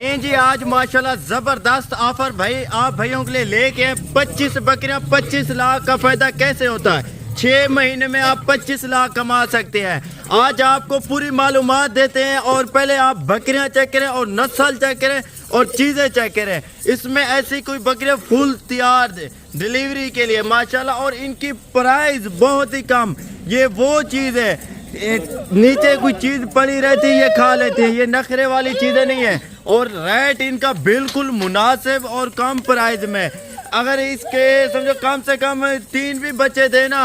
جی آج ماشاءاللہ زبردست آفر بھائی آپ بھائیوں کے لیے لے کے 25 بکریاں 25 لاکھ کا فائدہ کیسے ہوتا ہے 6 مہینے میں آپ 25 لاکھ کما سکتے ہیں۔ آج آپ کو پوری معلومات دیتے ہیں اور پہلے آپ بکریاں چیک کریں اور نسل چیک کریں اور چیزیں چیک کریں۔ اس میں ایسی کوئی بکریاں فل تیار ڈیلیوری کے لیے ماشاءاللہ، اور ان کی پرائز بہت ہی کم۔ یہ وہ چیز ہے نیچے کوئی چیز پڑی رہتی ہے یہ کھا لیتے ہیں، یہ نخرے والی چیزیں نہیں ہیں، اور ریٹ ان کا بالکل مناسب اور کم پرائز میں۔ اگر اس کے سمجھو کم سے کم 3 بھی بچے دے نا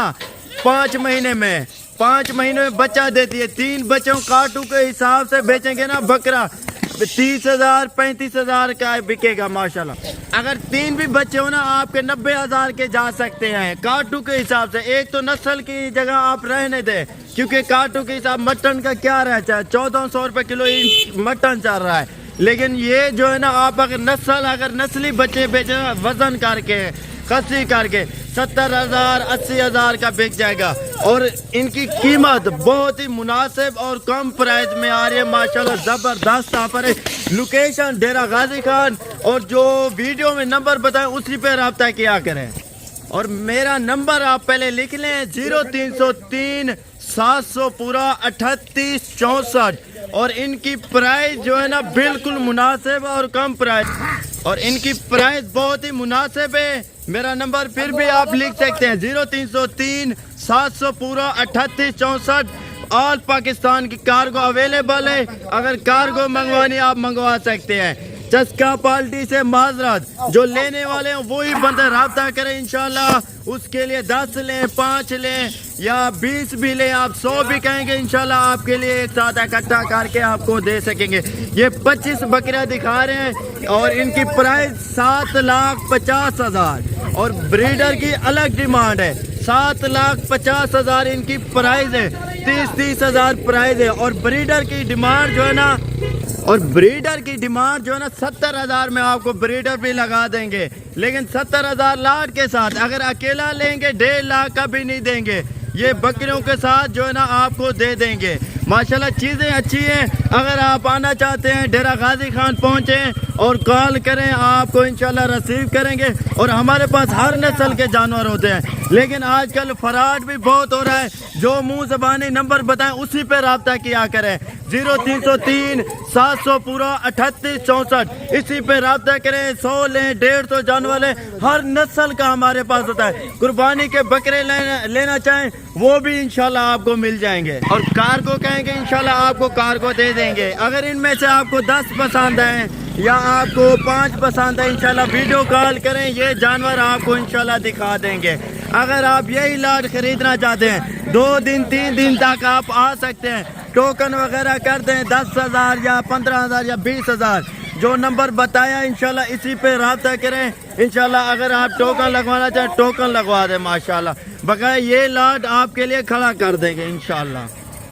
5 مہینے میں 5 مہینے میں بچہ دیتی ہے، 3 بچوں کاٹو کے حساب سے بیچیں گے نا بکرا 30,000 35,000 کا بکے گا ماشاءاللہ۔ اگر 3 بھی بچے ہو نا آپ کے 90,000 کے جا سکتے ہیں کاٹو کے حساب سے۔ ایک تو نسل کی جگہ آپ رہنے دیں، کیونکہ کاٹو کے حساب مٹن کا کیا رہتا ہے 1400 روپے کلو مٹن چل رہا ہے، لیکن یہ جو ہے نا آپ اگر نسلی بچے بیچیں وزن کر کے خصی کر کے 70,000 80,000 کا بک جائے گا، اور ان کی قیمت بہت ہی مناسب اور کم پرائز میں آ رہی ہے ماشاءاللہ۔ زبردست آفر ہے۔ لوکیشن ڈیرہ غازی خان، اور جو ویڈیو میں نمبر بتائیں اسی پہ رابطہ کیا کریں، اور میرا نمبر آپ پہلے لکھ لیں 0303 700 پورا 38 64، اور ان کی پرائز جو ہے نا بالکل مناسب اور کم پرائز، اور ان کی پرائز بہت ہی مناسب ہے۔ میرا نمبر پھر بھی آپ لکھ سکتے ہیں 0303 700 پورا 38 64۔ آل پاکستان کی کارگو اویلیبل ہے، اگر کارگو منگوانی آپ منگوا سکتے ہیں۔ چسکا پالٹی سے معذرت، جو لینے والے ہیں وہی بندے رابطہ کریں انشاءاللہ۔ اس کے لیے 10 لیں 5 لیں یا 20 بھی لیں، آپ 100 بھی کہیں گے انشاءاللہ آپ کے لیے ایک ساتھ اکٹھا کر کے آپ کو دے سکیں گے۔ یہ 25 بکریاں دکھا رہے ہیں اور ان کی پرائز 7,50,000، اور بریڈر کی الگ ڈیمانڈ ہے 7,50,000 ان کی پرائز ہے، 30,000 پرائز ہے، اور بریڈر کی ڈیمانڈ جو ہے نا 70,000 میں آپ کو بریڈر بھی لگا دیں گے، لیکن 70,000 لاٹ کے ساتھ۔ اگر اکیلا لیں گے 1.5 لاکھ کا بھی نہیں دیں گے، یہ بکریوں کے ساتھ جو ہے نا آپ کو دے دیں گے ماشاءاللہ۔ چیزیں اچھی ہیں، اگر آپ آنا چاہتے ہیں ڈیرہ غازی خان پہنچیں اور کال کریں، آپ کو انشاءاللہ ریسیو کریں گے، اور ہمارے پاس ہر نسل کے جانور ہوتے ہیں، لیکن آج کل فراڈ بھی بہت ہو رہا ہے۔ جو منہ زبانی نمبر بتائیں اسی پہ رابطہ کیا کریں 0303 700 پورا 38 64، اسی پہ رابطہ کریں۔ 100 لیں 150 جانور لیں، ہر نسل کا ہمارے پاس ہوتا ہے۔ قربانی کے بکرے لینا چاہیں وہ بھی انشاءاللہ آپ کو مل جائیں گے، اور کارگو کہیں گے انشاءاللہ آپ کو کارگو دے دیں گے۔ اگر ان میں سے آپ کو 10 پسند ہیں یا آپ کو 5 پسند ہے انشاءاللہ ویڈیو کال کریں، یہ جانور آپ کو انشاءاللہ دکھا دیں گے۔ اگر آپ یہی لاٹ خریدنا چاہتے ہیں 2 دن 3 دن تک آپ آ سکتے ہیں، ٹوکن وغیرہ کر دیں 10,000 یا 15,000 یا 20,000، جو نمبر بتایا انشاءاللہ اسی پہ رابطہ کریں انشاءاللہ۔ اگر آپ ٹوکن لگوانا چاہیں ٹوکن لگوا دیں ماشاءاللہ، بقایا یہ لاٹ آپ کے لیے کھڑا کر دیں گے انشاءاللہ۔